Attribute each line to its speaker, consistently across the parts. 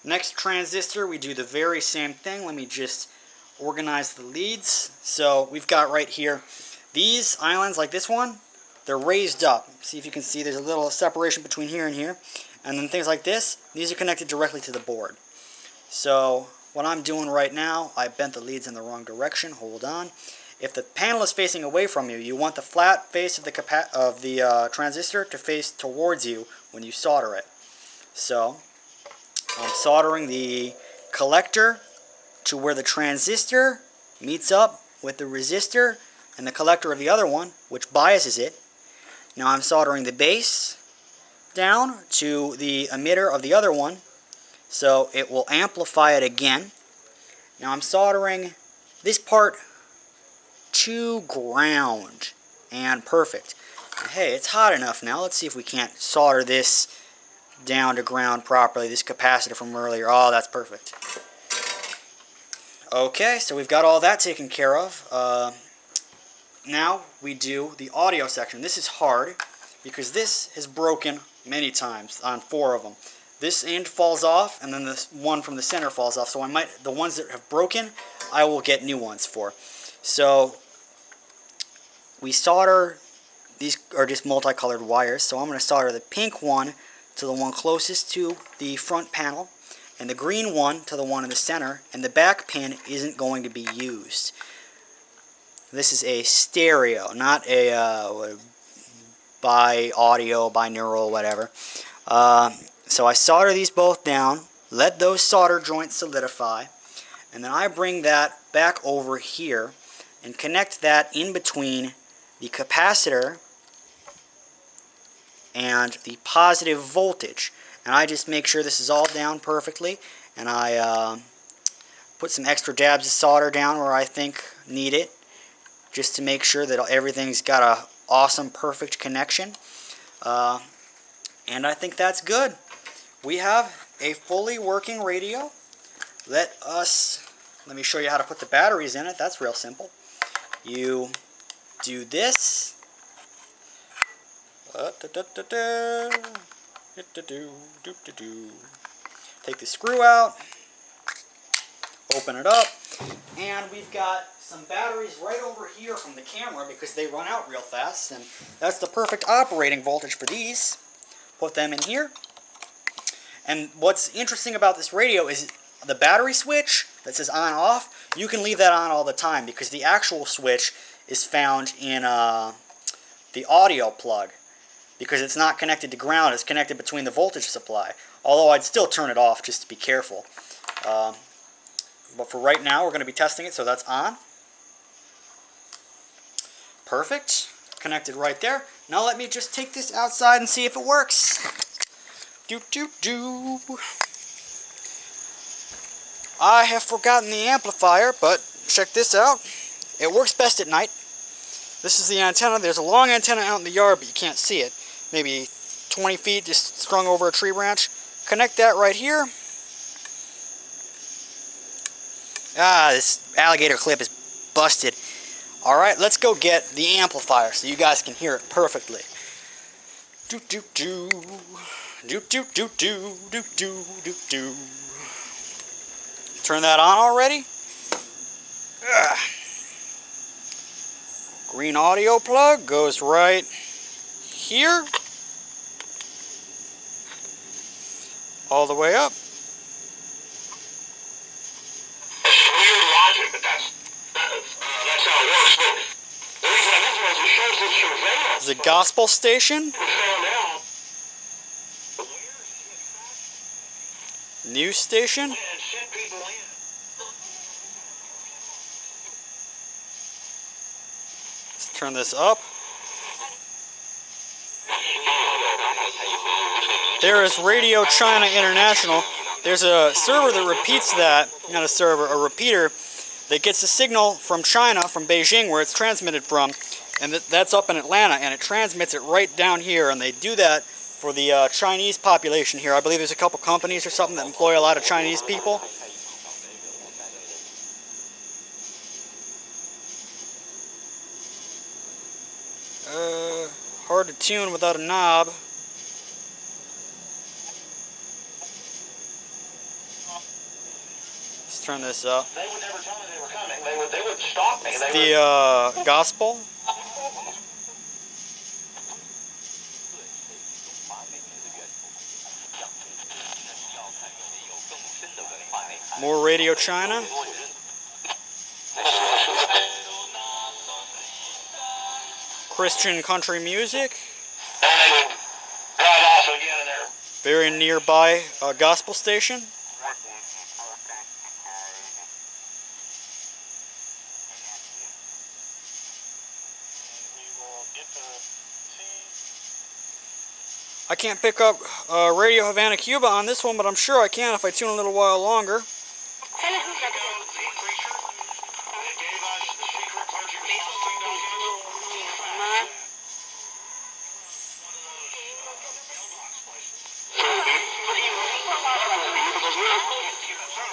Speaker 1: Next transistor, we do the very same thing. Let me just organize the leads. So we've got right here, these islands like this one, they're raised up. See if you can see there's a little separation between here and here. And then things like this, these are connected directly to the board. So what I'm doing right now, I bent the leads in the wrong direction. Hold on. If the panel is facing away from you, you want the flat face of the transistor to face towards you when you solder it. So I'm soldering the collector to where the transistor meets up with the resistor and the collector of the other one, which biases it. Now I'm soldering the base down to the emitter of the other one, so it will amplify it again. Now I'm soldering this part to ground, and perfect. Hey, it's hot enough now. Let's see if we can't solder this down to ground properly, this capacitor from earlier. Oh, that's perfect. Okay, so we've got all that taken care of. Now we do the audio section. This is hard because this has broken many times on 4 of them. This end falls off, and then this one from the center falls off. So the ones that have broken, I will get new ones for. So we solder, these are just multicolored wires. So I'm going to solder the pink one to the one closest to the front panel, and the green one to the one in the center, and the back pin isn't going to be used. This is a stereo, not a binaural, whatever. So I solder these both down, let those solder joints solidify, and then I bring that back over here and connect that in between the capacitor and the positive voltage. And I just make sure this is all down perfectly, and I put some extra dabs of solder down where I think need it, just to make sure that everything's got a awesome, perfect connection. And I think that's good. We have a fully working radio. Let me show you how to put the batteries in it. That's real simple. You do this. Take the screw out, open it up, and we've got some batteries right over here from the camera because they run out real fast, and that's the perfect operating voltage for these. Put them in here. And what's interesting about this radio is the battery switch that says on off, you can leave that on all the time because the actual switch is found in the audio plug, because it's not connected to ground, it's connected between the voltage supply. Although I'd still turn it off just to be careful. But for right now, we're going to be testing it, so that's on. Perfect. Connected right there. Now let me just take this outside and see if it works. I have forgotten the amplifier, but check this out. It works best at night. This is the antenna. There's a long antenna out in the yard, but you can't see it. Maybe 20 feet, just strung over a tree branch. Connect that right here. This alligator clip is busted. Alright, let's go get the amplifier so you guys can hear it perfectly. Turn that on already. Green audio plug goes right here. All the way up.
Speaker 2: Weird logic, but that's how it works. But the reason I mention it is it shows that surveillance.
Speaker 1: The gospel station. News station. Let's turn this up. There is Radio China International. There's a server that repeats that, not a server, a repeater that gets a signal from China, from Beijing, where it's transmitted from, and that's up in Atlanta, and it transmits it right down here, and they do that for the Chinese population here. I believe there's a couple companies or something that employ a lot of Chinese people. Hard to tune without a knob. Let's turn this up.
Speaker 2: They would never tell me they were coming. They would stop me.
Speaker 1: It's
Speaker 2: They
Speaker 1: the gospel. More Radio China. Christian country music.
Speaker 2: And they would drive off again in there.
Speaker 1: Very nearby gospel station. I can't pick up Radio Havana, Cuba on this one, but I'm sure I can if I tune a little while longer.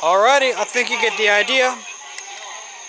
Speaker 1: Alrighty, I think you get the idea.